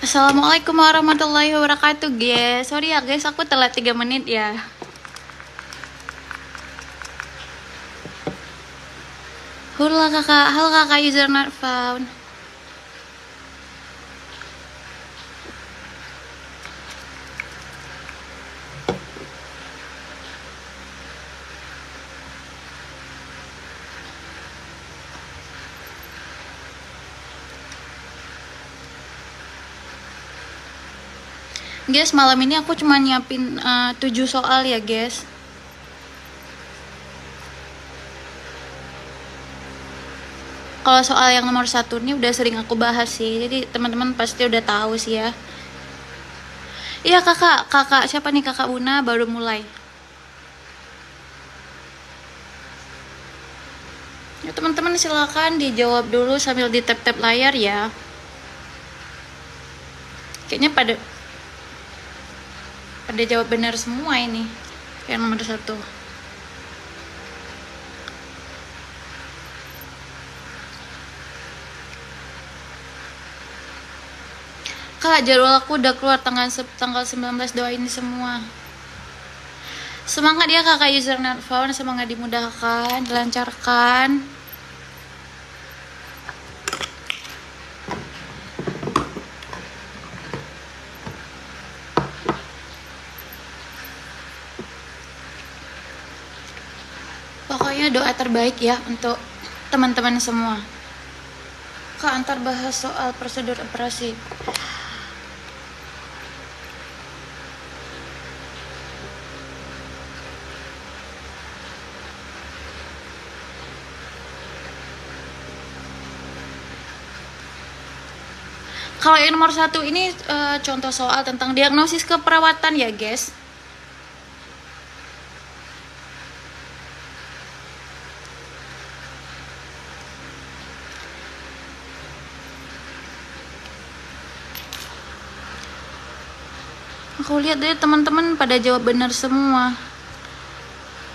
Assalamualaikum warahmatullahi wabarakatuh guys. Sorry ya guys, aku telat 3 menit ya. Halo kakak, user not found. Guys, malam ini aku cuma nyiapin 7 soal ya guys. Kalau soal yang nomor 1 ini udah sering aku bahas sih, jadi teman-teman pasti udah tahu sih ya. Iya kakak siapa nih, kakak Una baru mulai. Ya teman-teman silakan dijawab dulu sambil di tap-tap layar ya. Kayaknya pada jawab benar semua ini yang nomor 1. Kak, jadwal aku udah keluar tanggal 19, doain semua. Semangat ya kakak user not found, semangat dimudahkan, dilancarkan. Pokoknya doa terbaik ya untuk teman-teman semua. Kak, antar bahas soal prosedur operasi. Kalau yang nomor 1 ini contoh soal tentang diagnosis keperawatan ya guys. Aku lihat deh teman-teman pada jawab benar semua.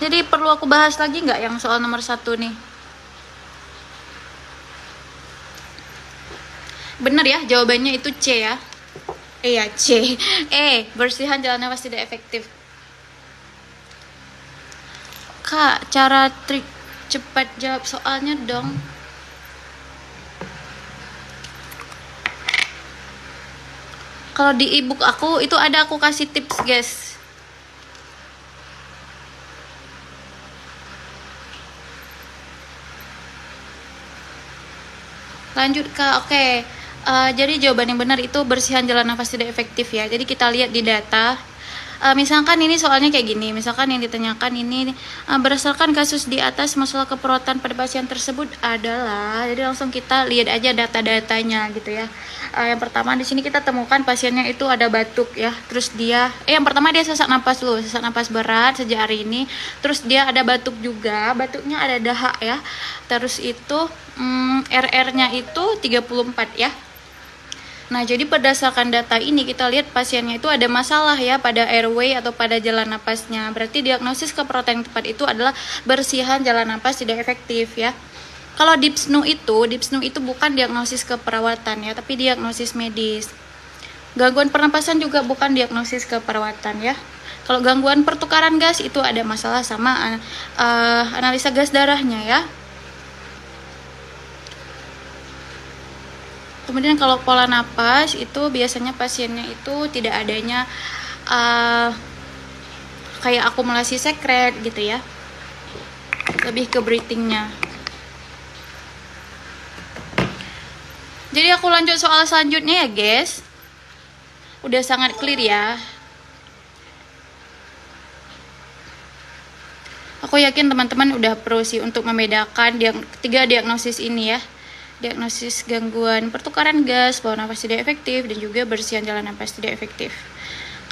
Jadi perlu aku bahas lagi nggak yang soal nomor 1 nih? Bener ya, jawabannya itu C ya. Iya, C. Bersihan jalan nafas tidak efektif. Kak, cara trik cepat jawab soalnya dong. Kalau di ebook aku itu ada aku kasih tips guys. Lanjut Kak, oke. Jadi jawaban yang benar itu bersihan jalan nafas tidak efektif ya. Jadi kita lihat di data. Misalkan ini soalnya kayak gini, misalkan yang ditanyakan ini berdasarkan kasus di atas masalah keperawatan pada pasien tersebut adalah, jadi langsung kita lihat aja data-datanya gitu ya. Yang pertama di sini kita temukan pasiennya itu ada batuk ya, terus dia yang pertama dia sesak napas dulu, sesak napas berat sejak hari ini, terus dia ada batuk juga, batuknya ada dahak ya, terus itu RR-nya itu 34 ya. Nah, jadi berdasarkan data ini kita lihat pasiennya itu ada masalah ya pada airway atau pada jalan napasnya. Berarti diagnosis keperawatan yang tepat itu adalah bersihan jalan napas tidak efektif ya. Kalau DIPSNU itu bukan diagnosis keperawatan ya, tapi diagnosis medis. Gangguan pernapasan juga bukan diagnosis keperawatan ya. Kalau gangguan pertukaran gas itu ada masalah sama analisa gas darahnya ya. Kemudian kalau pola napas itu biasanya pasiennya itu tidak adanya kayak akumulasi sekret gitu ya, lebih ke breathingnya. Jadi aku lanjut soal selanjutnya ya guys. Udah sangat clear ya. Aku yakin teman-teman udah pro sih untuk membedakan 3 diagnosis ini ya. Diagnosis gangguan pertukaran gas, pola nafas tidak efektif, dan juga bersihan jalan nafas tidak efektif.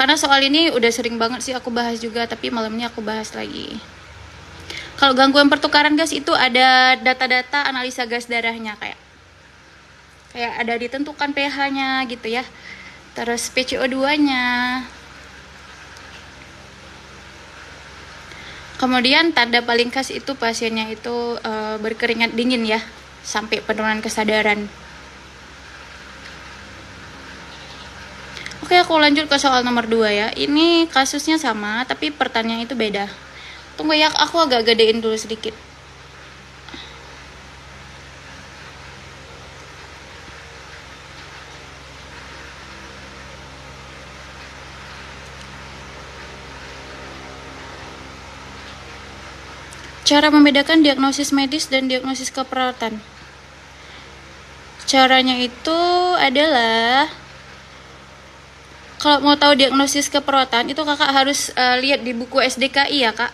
Karena soal ini udah sering banget sih aku bahas juga, tapi malam ini aku bahas lagi. Kalau gangguan pertukaran gas itu ada data-data analisa gas darahnya kayak ada ditentukan pH-nya gitu ya. Terus PCO2-nya. Kemudian tanda paling khas itu pasiennya itu berkeringat dingin ya, sampai penurunan kesadaran. aku lanjut ke soal nomor 2 ya. Ini kasusnya sama, tapi pertanyaan itu beda. Tunggu ya, aku agak gedein dulu sedikit. Cara membedakan diagnosis medis dan diagnosis keperawatan. Caranya itu adalah, kalau mau tahu diagnosis keperawatan itu kakak harus lihat di buku SDKI ya kak.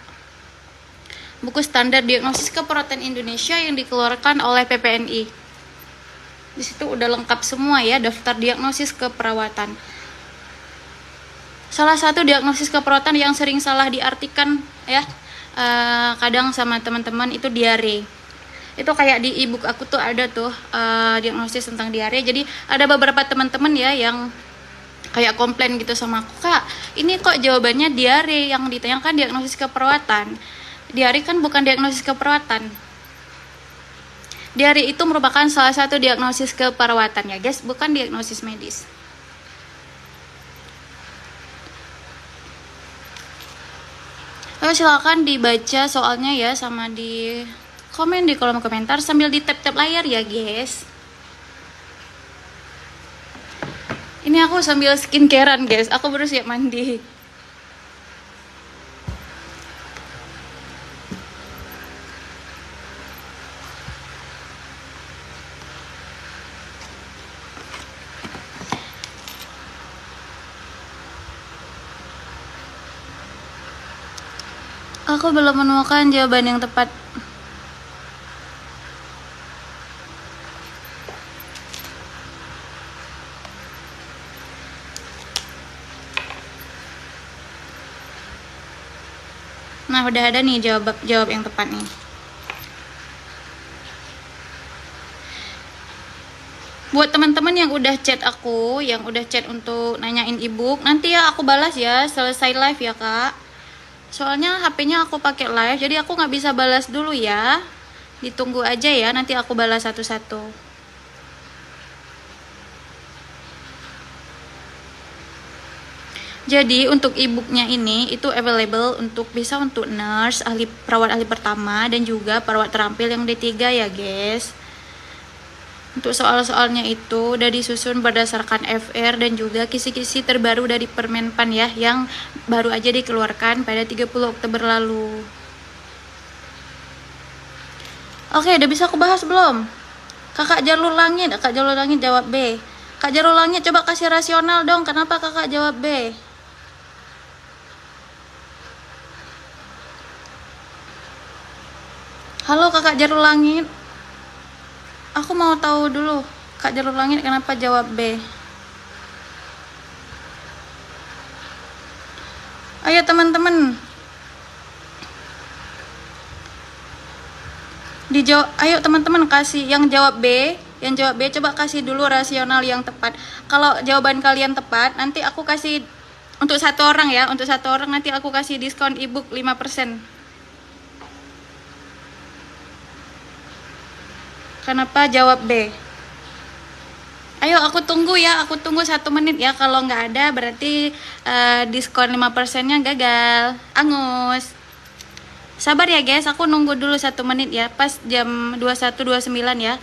Buku standar diagnosis keperawatan Indonesia yang dikeluarkan oleh PPNI. Di situ udah lengkap semua ya daftar diagnosis keperawatan. Salah satu diagnosis keperawatan yang sering salah diartikan ya, kadang sama teman-teman itu diare. Itu kayak di ebook aku tuh ada tuh diagnosis tentang diare. Jadi ada beberapa teman-teman ya yang kayak komplain gitu sama aku, kak ini kok jawabannya diare, yang ditanyakan diagnosis keperawatan. Diare kan bukan diagnosis keperawatan. Diare itu merupakan salah satu diagnosis keperawatan ya guys, bukan diagnosis medis. Silakan dibaca soalnya ya, sama di komen di kolom komentar sambil di tap-tap layar ya guys. Ini aku sambil skincarean guys, aku baru siap mandi. Aku belum menemukan jawaban yang tepat. Nah, udah ada nih jawab yang tepat nih. Buat teman-teman yang udah chat aku, yang udah chat untuk nanyain ebook, nanti ya aku balas ya selesai live ya kak. Soalnya HP-nya aku pakai live, jadi aku nggak bisa balas dulu ya. Ditunggu aja ya, nanti aku balas satu-satu. Jadi untuk ebooknya ini itu available untuk bisa untuk nurse, perawat ahli pertama, dan juga perawat terampil yang D3 ya guys. Untuk soal-soalnya itu udah disusun berdasarkan FR dan juga kisi-kisi terbaru dari Permenpan ya, yang baru aja dikeluarkan pada 30 Oktober lalu. Oke, udah bisa aku bahas belum? Kakak Jalur Langit jawab B. Kak Jalur Langit coba kasih rasional dong, kenapa kakak jawab B? Halo kakak Jalur Langit, aku mau tahu dulu Kak Jalur Langit kenapa jawab B. Ayo teman-teman, ayo teman-teman kasih yang jawab B, coba kasih dulu rasional yang tepat. Kalau jawaban kalian tepat, nanti aku kasih untuk satu orang ya, nanti aku kasih diskon ebook 5%. Kenapa jawab B? Ayo aku tunggu ya, 1 menit ya. Kalau nggak ada berarti diskon 5%-nya gagal. Angus. Sabar ya guys, aku nunggu dulu 1 menit ya, pas jam 21.29 ya.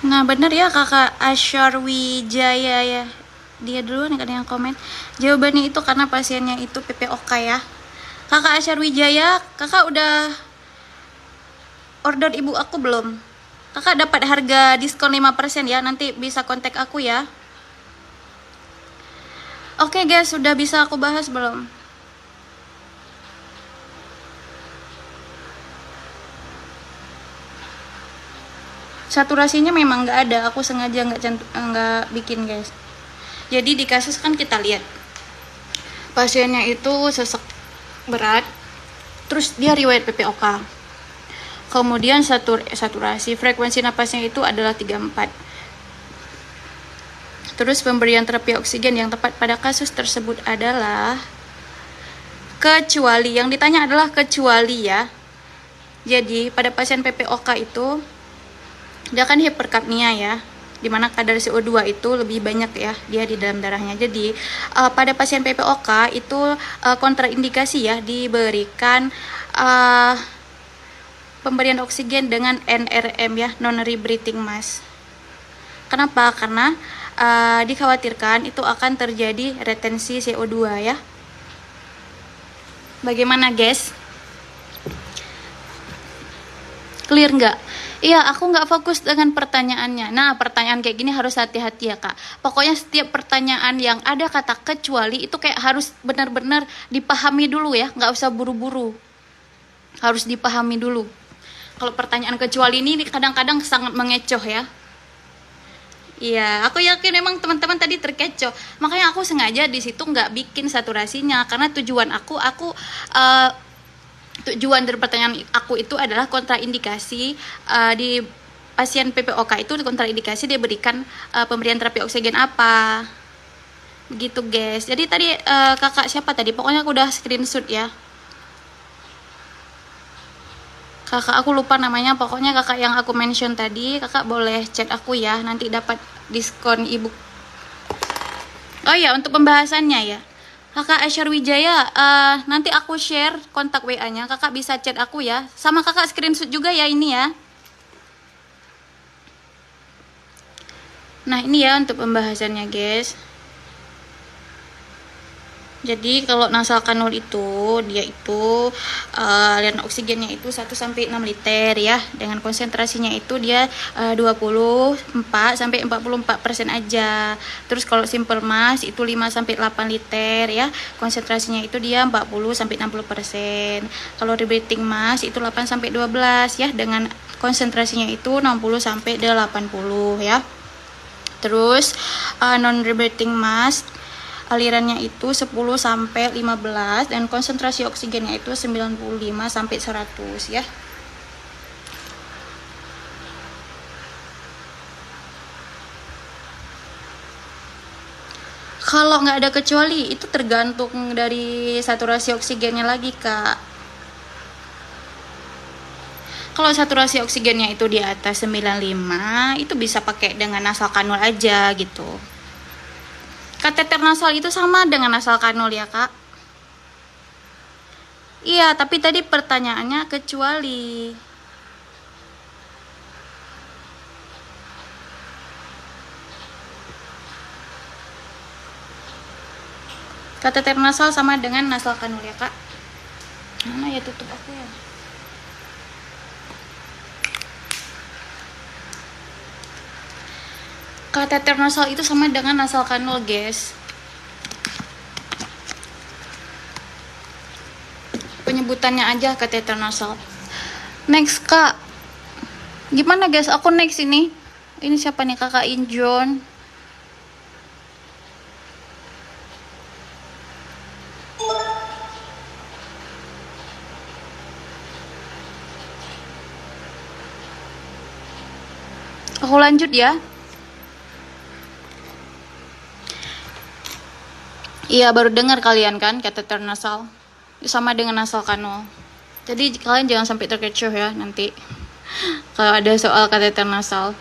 Nah bener ya kakak Asyar Wijaya ya, dia duluan kan yang komen. Jawabannya itu karena pasiennya itu PPOK ya. Kakak Asyar Wijaya, kakak udah order ibu aku belum? Kakak dapat harga diskon 5% ya, nanti bisa kontak aku ya. Oke guys, sudah bisa aku bahas belum? Saturasinya memang nggak ada, aku sengaja nggak bikin guys. Jadi di kasus kan kita lihat pasiennya itu sesak berat, terus dia riwayat PPOK, kemudian saturasi frekuensi napasnya itu adalah 34. Terus pemberian terapi oksigen yang tepat pada kasus tersebut adalah kecuali, yang ditanya adalah kecuali ya. Jadi pada pasien PPOK itu dia kan hiperkapnia ya, dimana kadar CO2 itu lebih banyak ya dia di dalam darahnya. Jadi pada pasien PPOK itu kontraindikasi ya diberikan pemberian oksigen dengan NRM ya, non rebreathing mask. Kenapa? Karena dikhawatirkan itu akan terjadi retensi CO2 ya. Bagaimana guys? Clear nggak? Iya, aku nggak fokus dengan pertanyaannya. Nah, pertanyaan kayak gini harus hati-hati ya kak. Pokoknya setiap pertanyaan yang ada kata kecuali itu kayak harus benar-benar dipahami dulu ya, nggak usah buru-buru. Harus dipahami dulu. Kalau pertanyaan kecuali ini kadang-kadang sangat mengecoh ya. Iya, aku yakin memang teman-teman tadi terkecoh. Makanya aku sengaja di situ nggak bikin saturasinya, karena tujuan tujuan dari pertanyaan aku itu adalah kontraindikasi di pasien PPOK itu kontraindikasi dia berikan pemberian terapi oksigen apa. Begitu guys. Jadi tadi kakak siapa tadi? Pokoknya aku udah screenshot ya. Kakak aku lupa namanya, pokoknya kakak yang aku mention tadi, kakak boleh chat aku ya, nanti dapat diskon ebook. Oh ya, untuk pembahasannya ya. Kakak Asyar Wijaya, nanti aku share kontak WA-nya, kakak bisa chat aku ya. Sama kakak screenshot juga ya ini ya. Nah ini ya untuk pembahasannya guys. Jadi kalau nasal kanul itu dia itu aliran oksigennya itu 1-6 liter ya, dengan konsentrasinya itu dia 24-44% aja. Terus kalau simple mask itu 5-8 liter ya, konsentrasinya itu dia 40-60%. Kalau rebreathing mask itu 8-12 ya, dengan konsentrasinya itu 60-80 ya. Terus non rebreathing mask alirannya itu 10-15 dan konsentrasi oksigennya itu 95-100 ya. Kalau nggak ada kecuali itu tergantung dari saturasi oksigennya lagi kak. Kalau saturasi oksigennya itu di atas 95 itu bisa pakai dengan nasal kanul aja gitu. Kateter nasal itu sama dengan nasal kanul ya kak. Iya, tapi tadi pertanyaannya kecuali. Kateter nasal sama dengan nasal kanul ya kak. Mana ya, tutup aku ya. Kateter nasal itu sama dengan nasal kanul guys. Penyebutannya aja kateter nasal. Next kak. Gimana guys, aku next ini. Ini siapa nih, kakak Injon. Aku lanjut ya. Iya, baru dengar kalian kan kateter nasal sama dengan nasal kanul. Jadi kalian jangan sampai terkecoh ya nanti kalau ada soal kateter nasal.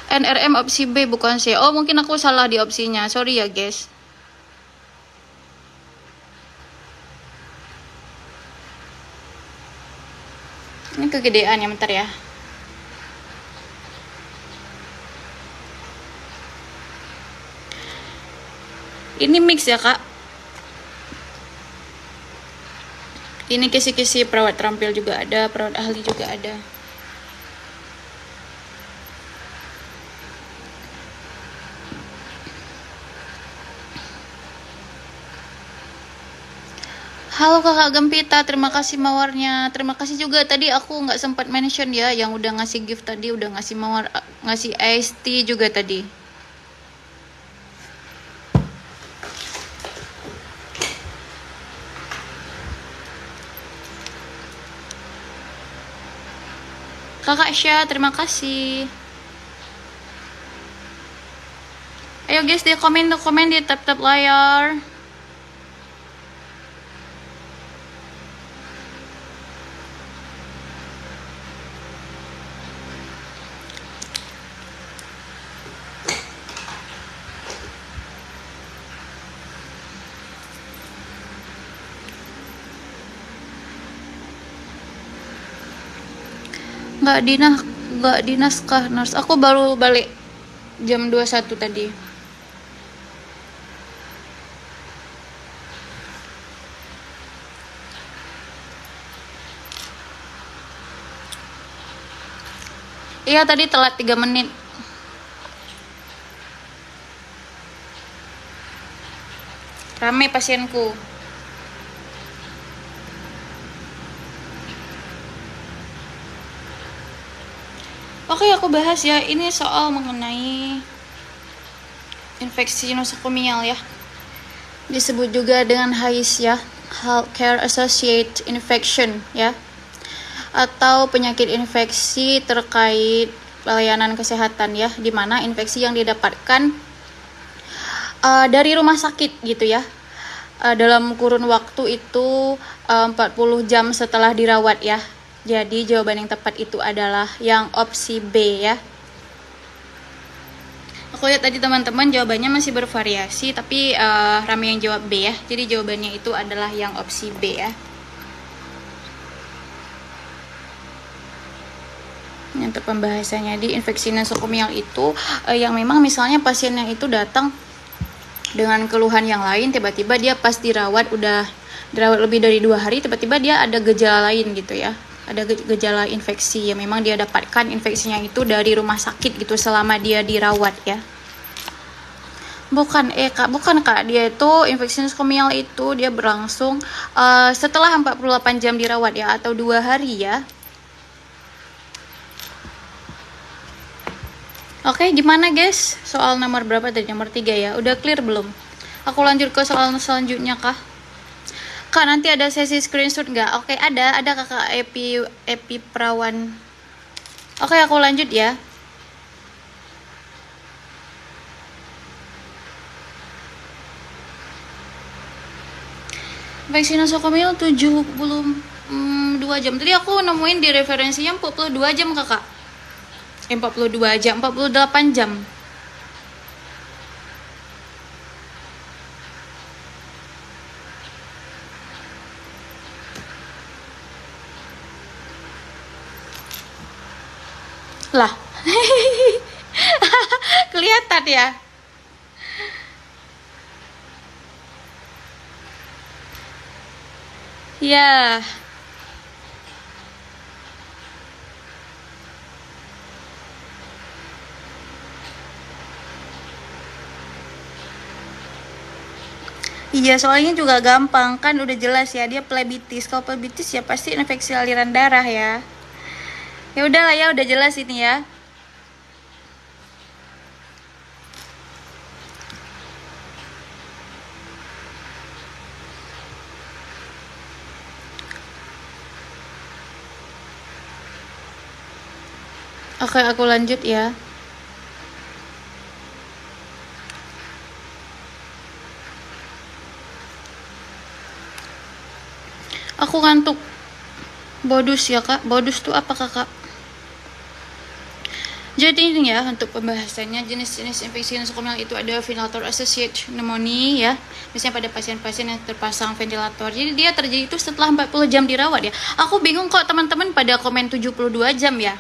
NRM opsi B bukan C. Oh, mungkin aku salah di opsinya. Sorry ya guys. Ini kegedean ya, bentar ya. Ini mix ya kak. Ini kisi-kisi perawat terampil juga ada, perawat ahli juga ada. Halo kakak Gempita, terima kasih mawarnya. Terima kasih juga tadi aku nggak sempat mention ya, yang udah ngasih gift tadi, udah ngasih mawar, ngasih iced tea juga tadi. Kakak Syah, terima kasih. Ayo guys, di komen di tap-tap layar. Nggak dinas kah nurse? Aku baru balik jam 21 tadi. Iya tadi telat 3 menit. Rame pasienku. Oke, aku bahas ya. Ini soal mengenai infeksi nosokomial ya. Disebut juga dengan HAIS ya, Healthcare Associated Infection ya. Atau penyakit infeksi terkait pelayanan kesehatan ya, di mana infeksi yang didapatkan dari rumah sakit gitu ya, dalam kurun waktu itu 40 jam setelah dirawat ya. Jadi jawaban yang tepat itu adalah yang opsi B ya. Aku lihat tadi teman-teman jawabannya masih bervariasi, tapi rame yang jawab B ya. Jadi jawabannya itu adalah yang opsi B ya. Untuk pembahasannya di infeksi nosokomial itu yang memang misalnya pasien yang itu datang dengan keluhan yang lain, tiba-tiba dia pas dirawat udah dirawat lebih dari 2 hari, tiba-tiba dia ada gejala lain gitu ya, ada gejala infeksi yang memang dia dapatkan infeksinya itu dari rumah sakit gitu selama dia dirawat ya. Bukan kak, dia itu infeksi nosokomial itu dia berlangsung setelah 48 jam dirawat ya, atau 2 hari ya. Oke, gimana guys? Soal nomor berapa tadi? Nomor 3 ya. Udah clear belum? Aku lanjut ke soal selanjutnya kah? Kak, nanti ada sesi screenshot nggak? Oke, ada kakak Epi Perawan. Oke, aku lanjut ya. Infeksi nosokomial 72 jam. Tadi aku nemuin di referensinya 42 jam kakak. 42 jam, 48 jam. Lah. Kelihatan ya. Ya. Iya, soalnya juga gampang kan, udah jelas ya dia plebitis. Kalau plebitis ya pasti infeksi aliran darah ya. Ya udahlah ya, udah jelas ini ya. Oke, aku lanjut ya. Aku ngantuk. Bodus ya kak. Bodus tuh apa kakak? Jadi ini ya, untuk pembahasannya jenis-jenis infeksi nosokomial itu ada ventilator associated pneumonia ya. Misalnya pada pasien-pasien yang terpasang ventilator. Jadi dia terjadi itu setelah 40 jam dirawat ya. Aku bingung kok teman-teman pada komen 72 jam ya.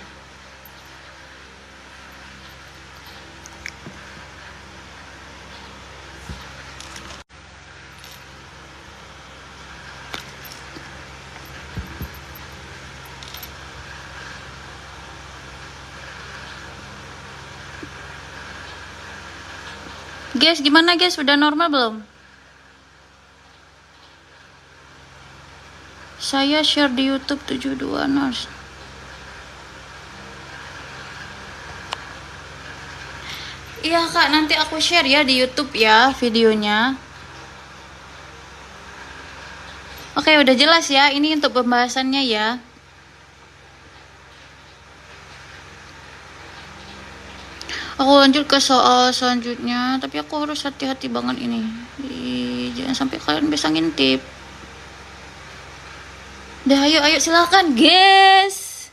Guys, gimana guys? Udah normal belum? Saya share di YouTube 72 Nurse. Iya kak, nanti aku share ya di YouTube ya videonya. Oke, udah jelas ya. Ini untuk pembahasannya ya. Aku lanjut ke soal selanjutnya, tapi aku harus hati-hati banget ini. Jangan sampai kalian bisa ngintip. Udah, ayo silakan, guys.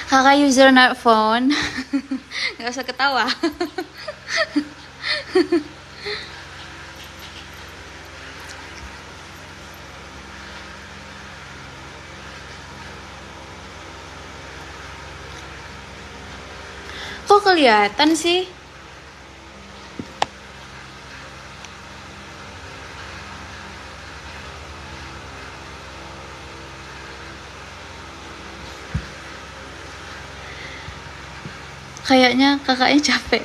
Kakak user not phone. Gak usah ketawa. Kok kelihatan sih? Kayaknya kakaknya capek.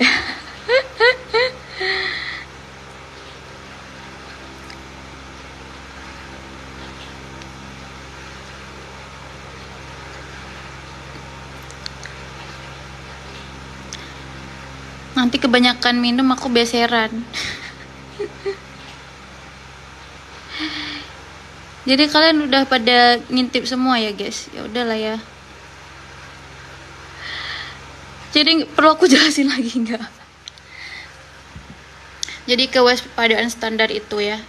Nanti kebanyakan minum aku beseran. Jadi kalian udah pada ngintip semua ya guys. Ya udahlah ya. Jadi perlu aku jelasin lagi nggak? Jadi kewaspadaan standar itu ya.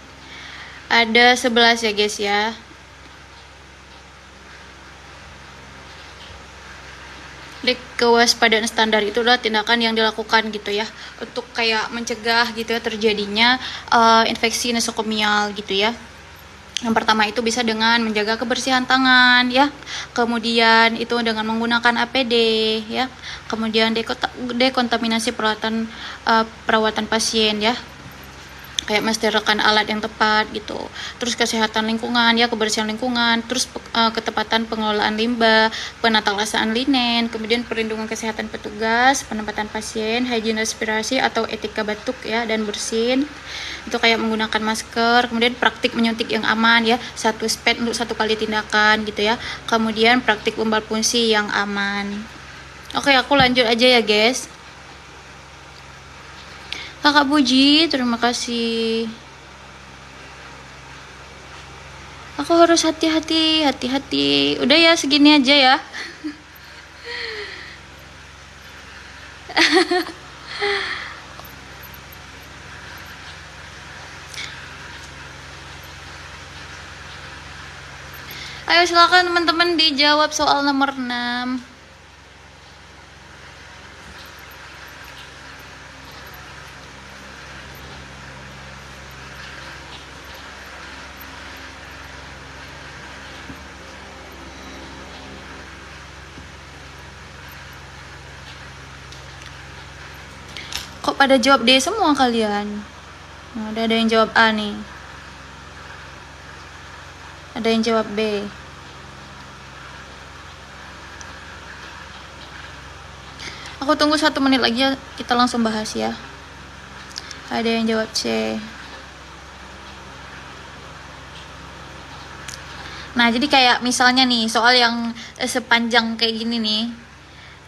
Ada 11 ya guys ya. Jadi kewaspadaan standar itu adalah tindakan yang dilakukan gitu ya. Untuk kayak mencegah gitu ya terjadinya infeksi nosokomial gitu ya. Yang pertama itu bisa dengan menjaga kebersihan tangan ya. Kemudian itu dengan menggunakan APD ya. Kemudian dekontaminasi perawatan pasien ya. Kayak mensterilkan alat yang tepat gitu. Terus kesehatan lingkungan ya, kebersihan lingkungan, terus ketepatan pengelolaan limbah, penata laksanaan linen, kemudian perlindungan kesehatan petugas, penempatan pasien, hygiene respirasi atau etika batuk ya dan bersin. Itu kayak menggunakan masker, kemudian praktik menyuntik yang aman ya, 1 spot untuk 1 kali tindakan gitu ya. Kemudian praktik umbal punsi yang aman. Oke, aku lanjut aja ya guys. Kakak Puji, terima kasih. Aku harus hati-hati. Udah ya, segini aja ya. Ayo silakan teman-teman dijawab soal nomor 6. Kok pada jawab D semua kalian? Nah, ada yang jawab A nih. Ada yang jawab B. Aku tunggu 1 menit lagi ya, kita langsung bahas ya. Ada yang jawab C. Nah, jadi kayak misalnya nih, soal yang sepanjang kayak gini nih,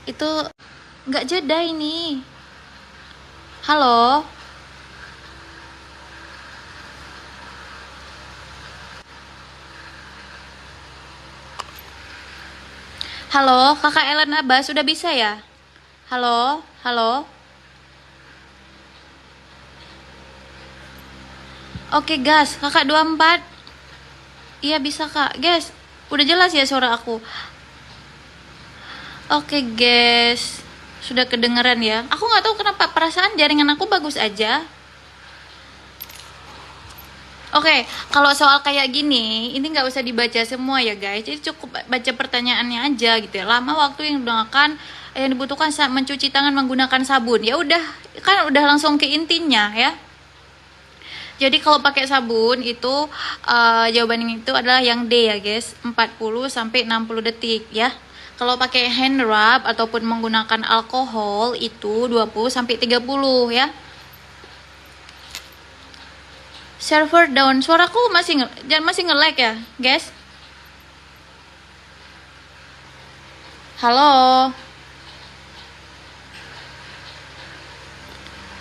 itu nggak jeda ini. Halo? Halo, kakak Ellen Abbas, sudah bisa ya? Halo? Oke, gas, kakak 24. Iya bisa kak, guys. Udah jelas ya suara aku. Oke, guys. Sudah kedengeran ya. Aku nggak tahu kenapa perasaan jaringan aku bagus aja. Oke, kalau soal kayak gini, ini nggak usah dibaca semua ya guys. Jadi cukup baca pertanyaannya aja gitu ya. Lama waktu yang dibutuhkan saat mencuci tangan menggunakan sabun. Ya udah, kan udah langsung ke intinya ya. Jadi kalau pakai sabun itu jawabannya itu adalah yang D ya guys, 40 sampai 60 detik ya. Kalau pakai hand rub ataupun menggunakan alkohol itu 20 sampai 30 ya. Server down. Suaraku masih nge-lag ya, guys? Halo.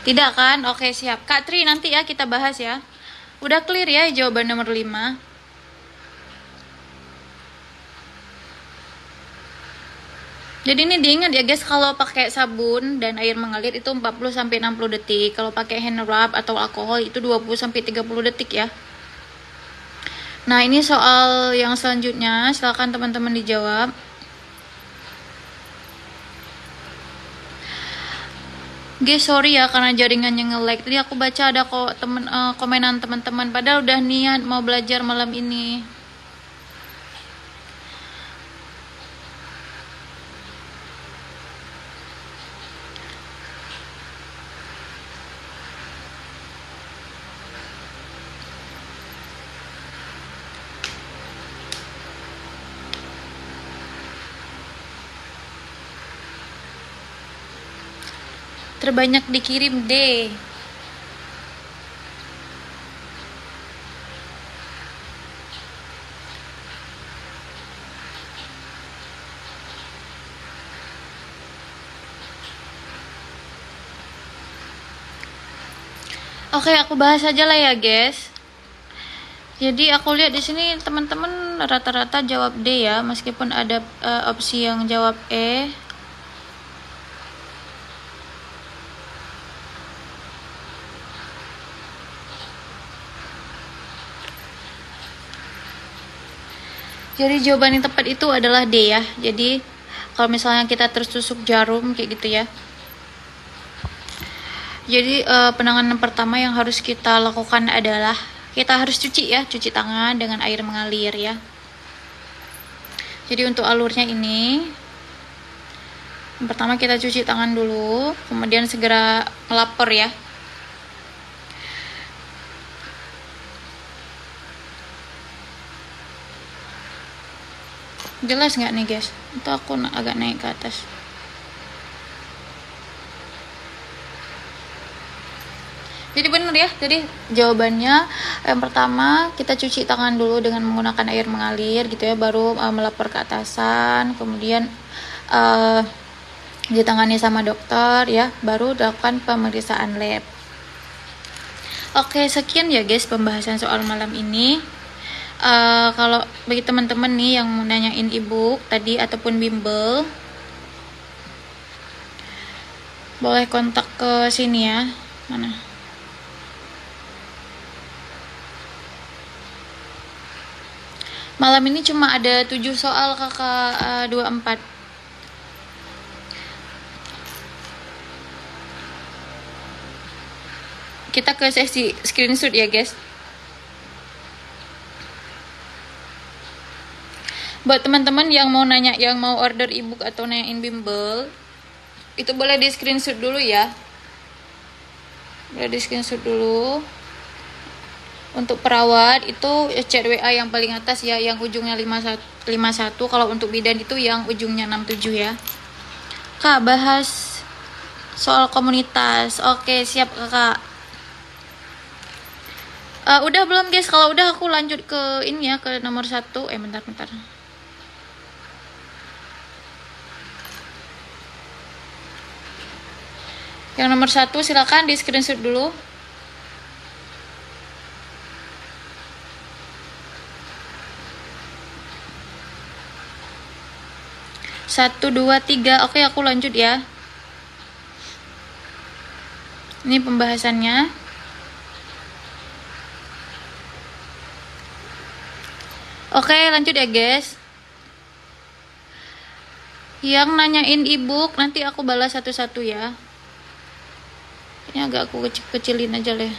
Tidak kan? Oke, siap. Kak Tri, nanti ya kita bahas ya. Udah clear ya jawaban nomor 5? Jadi ini diingat ya guys, kalau pakai sabun dan air mengalir itu 40 sampai 60 detik. Kalau pakai hand rub atau alkohol itu 20 sampai 30 detik ya. Nah, ini soal yang selanjutnya, silakan teman-teman dijawab. Guys, sorry ya karena jaringannya nge-lag. Tadi aku baca ada kok komenan teman-teman padahal udah niat mau belajar malam ini. Terbanyak dikirim deh. Oke, aku bahas aja lah ya, guys. Jadi aku lihat di sini teman-teman rata-rata jawab D ya, meskipun ada opsi yang jawab E. Jadi jawaban yang tepat itu adalah D ya. Jadi kalau misalnya kita tertusuk jarum kayak gitu ya. Jadi penanganan pertama yang harus kita lakukan adalah kita harus cuci ya, cuci tangan dengan air mengalir ya. Jadi untuk alurnya ini, yang pertama kita cuci tangan dulu, kemudian segera melapor ya. Jelas nggak nih guys? Itu aku agak naik ke atas. Jadi benar ya, jadi jawabannya yang pertama kita cuci tangan dulu dengan menggunakan air mengalir gitu ya, baru melapor ke atasan, kemudian ditangani sama dokter ya, baru dilakukan pemeriksaan lab. Oke, sekian ya guys pembahasan soal malam ini. Kalau bagi teman-teman nih yang mau nanyain ebook tadi ataupun bimbel, boleh kontak ke sini ya. Mana? Malam ini cuma ada 7 soal kakak 24. Kita ke sesi screenshot ya guys. Buat teman-teman yang mau nanya, yang mau order ebook atau nanyain bimbel, itu boleh di screenshot dulu ya. Boleh di screenshot dulu. Untuk perawat itu chat WA yang paling atas ya, yang ujungnya 51. Kalau untuk bidan itu yang ujungnya 67 ya. Kak, bahas soal komunitas. Oke, siap kakak. Udah belum guys? Kalau udah aku lanjut ke ini ya, ke nomor 1. Bentar. Yang nomor 1 silakan di screenshot dulu. 1, 2, 3. Oke, aku lanjut ya. Ini pembahasannya. Oke, lanjut ya guys. Yang nanyain ebook nanti aku balas satu-satu ya. Ini agak aku kecilin aja lah.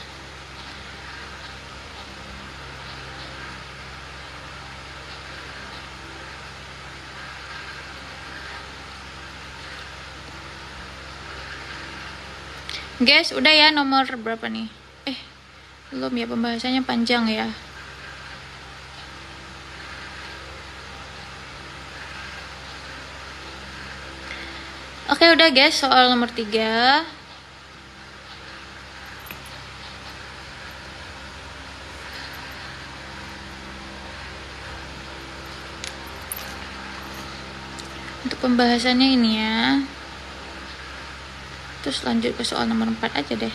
Guys, udah ya nomor berapa nih? Belum ya, pembahasannya panjang ya. Oke, udah guys, soal nomor 3. Untuk pembahasannya ini ya. Terus lanjut ke soal nomor 4 aja deh.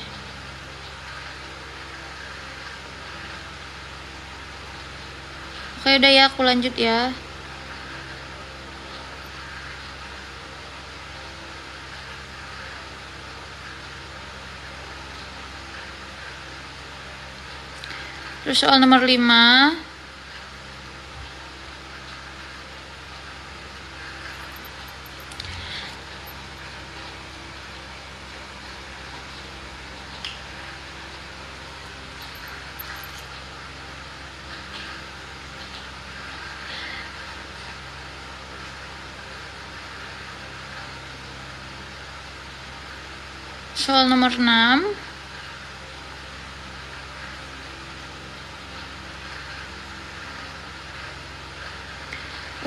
Oke, udah ya, aku lanjut ya. Terus soal nomor 5. Soal nomor 6.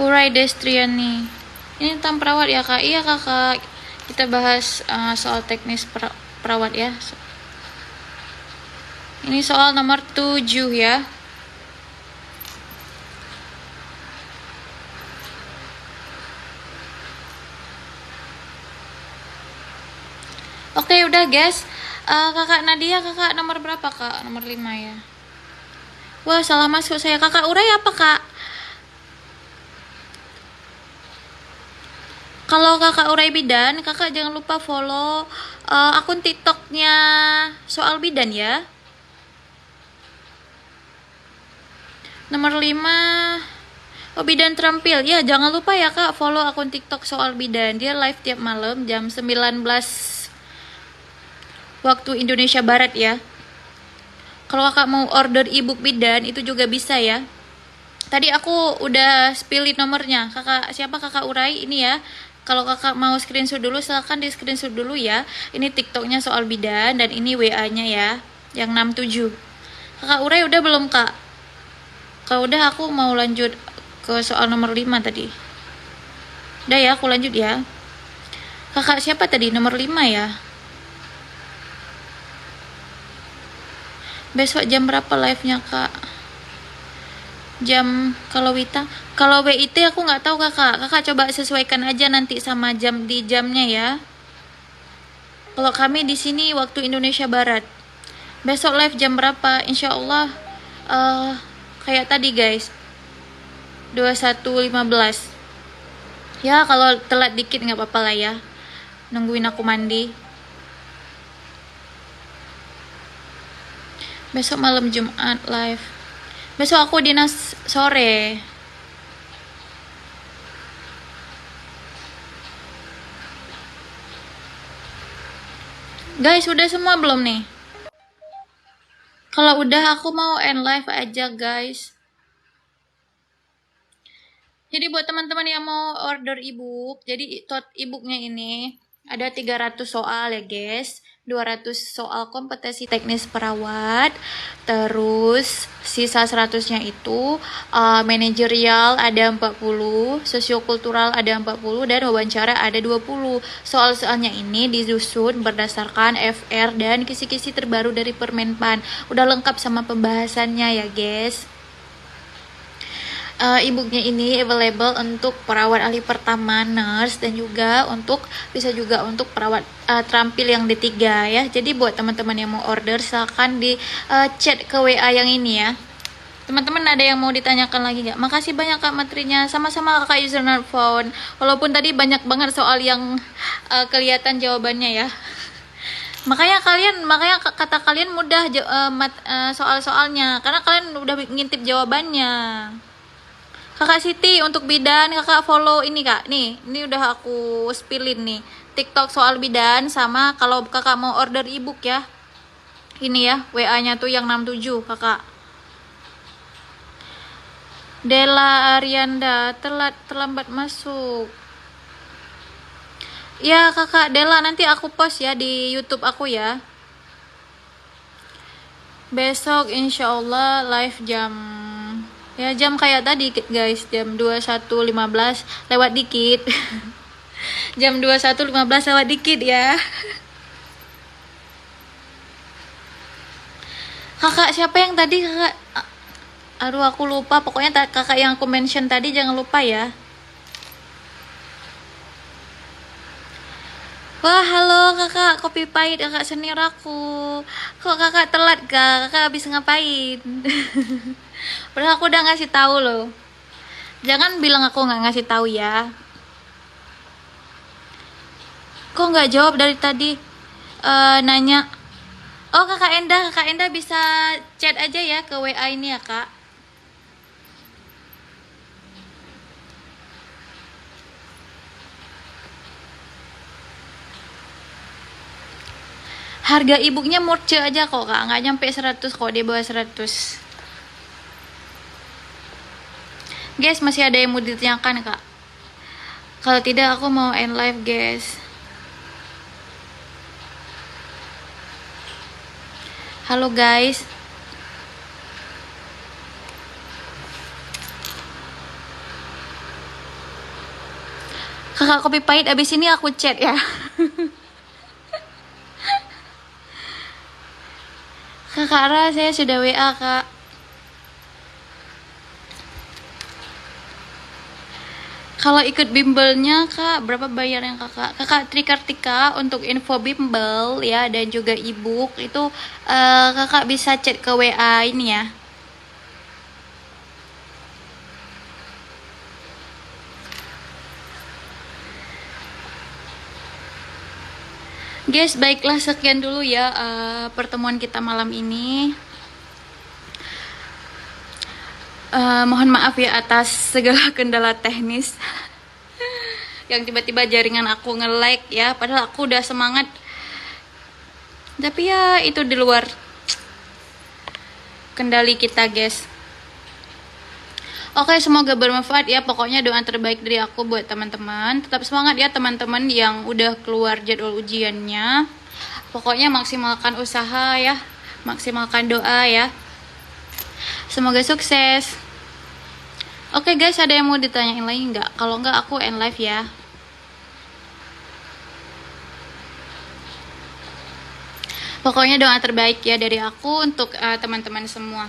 Urai Destriani. Ini tentang perawat ya kak? Iya kakak. Kita bahas soal teknis perawat ya. Ini soal nomor 7 ya. Oke, udah guys. Kakak Nadia, kakak nomor berapa kak? Nomor 5 ya. Wah, salah masuk saya. Kakak Urai apa kak? Kalau kakak Urai bidan, kakak jangan lupa follow akun TikToknya soal bidan ya. Nomor 5. Oh, bidan terampil. Ya, jangan lupa ya kak, follow akun TikTok soal bidan. Dia live tiap malam jam 19 waktu Indonesia Barat ya. Kalau kakak mau order ebook bidan itu juga bisa ya. Tadi aku udah spillin nomornya. Kakak siapa, kakak Urai ini ya. Kalau kakak mau screenshot dulu, silahkan di screenshot dulu ya. Ini TikToknya soal bidan dan ini WA-nya ya, yang 67. Kakak Urai udah belum kak? Kalau udah aku mau lanjut ke soal nomor 5 tadi. Udah ya, aku lanjut ya. Kakak siapa tadi? Nomor 5 ya. Besok jam berapa live-nya kak? Jam kalau Wita, kalau WIT aku nggak tahu kakak. Kakak coba sesuaikan aja nanti sama jam di jamnya ya. Kalau kami di sini waktu Indonesia Barat. Besok live jam berapa? Insya Allah kayak tadi guys, 21.15. Ya kalau telat dikit nggak apa-apa lah ya. Nungguin aku mandi. Besok malam Jumat live. Besok aku dinas sore. Guys, udah semua belum nih? Kalau udah aku mau end live aja guys. Jadi buat teman-teman yang mau order ebook, jadi tot ebooknya ini ada 300 soal ya guys. 200 soal kompetensi teknis perawat, terus sisa 100-nya itu manajerial ada 40, sosiokultural ada 40, dan wawancara ada 20. Soal-soalnya ini disusun berdasarkan FR dan kisi-kisi terbaru dari Permenpan. Udah lengkap sama pembahasannya ya guys. E-booknya ini available untuk perawat ahli pertama, nurse, dan juga bisa juga untuk perawat terampil yang D3 ya. Jadi buat teman-teman yang mau order silahkan di chat ke WA yang ini ya. Teman-teman ada yang mau ditanyakan lagi nggak? Makasih banyak kak materinya. Sama-sama kakak user phone. Walaupun tadi banyak banget soal yang kelihatan jawabannya ya. Makanya kata kalian mudah soal-soalnya karena kalian udah ngintip jawabannya. Kakak Siti untuk bidan, kakak follow ini kak. Nih, ini udah aku spillin nih. TikTok soal bidan sama kalau kakak mau order ebook ya. Ini ya, WA-nya tuh yang 67 kakak. Della Arianda, terlambat masuk. Ya kakak Della, nanti aku post ya di YouTube aku ya. Besok insya Allah live jam kayak tadi guys, jam 21.15 lewat dikit. Jam 21.15 lewat dikit ya. Kakak siapa yang tadi kakak? Aduh aku lupa, pokoknya kakak yang aku mention tadi jangan lupa ya. Wah halo kakak, kopi pahit kakak senior aku. Kok kakak telat gak? Kakak habis ngapain? Padahal aku udah ngasih tahu loh. Jangan bilang aku nggak ngasih tahu ya. Kok nggak jawab dari tadi? Nanya. Oh kakak Enda bisa chat aja ya ke WA ini ya kak. Harga e-booknya murce aja kok kak, nggak nyampe 100 kok, dia bawah 100. Guys, masih ada yang mau ditanyakan kak? Kalau tidak aku mau end live guys. Halo guys. Kakak kopi pahit abis ini aku chat ya. Kakak Ra, saya sudah WA kak. Kalau ikut bimbelnya kak, berapa bayar yang kakak? Kakak Trikartika untuk info bimbel ya, dan juga ebook itu kakak bisa chat ke WA ini ya. Guys, baiklah sekian dulu ya pertemuan kita malam ini. Mohon maaf ya atas segala kendala teknis yang tiba-tiba jaringan aku nge-lag ya, padahal aku udah semangat, tapi ya itu di luar kendali kita guys. Oke, semoga bermanfaat ya, pokoknya doa terbaik dari aku buat teman-teman. Tetap semangat ya teman-teman yang udah keluar jadwal ujiannya, pokoknya maksimalkan usaha ya, maksimalkan doa ya, semoga sukses. Oke guys, ada yang mau ditanyain lagi nggak? Kalau nggak aku end live ya. Pokoknya doa terbaik ya dari aku untuk teman-teman semua.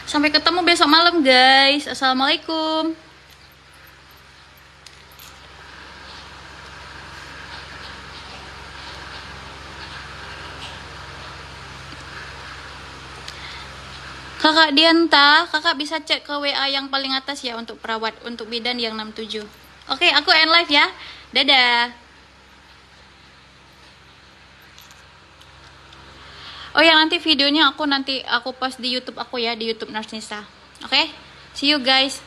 Sampai ketemu besok malam guys. Assalamualaikum. Kakak Dianta, kakak bisa cek ke WA yang paling atas ya untuk perawat, untuk bidan yang 67. Oke, aku end live ya. Dadah. Oh ya, nanti videonya aku post di YouTube aku ya, di YouTube Nurse Nisa. Oke? See you guys.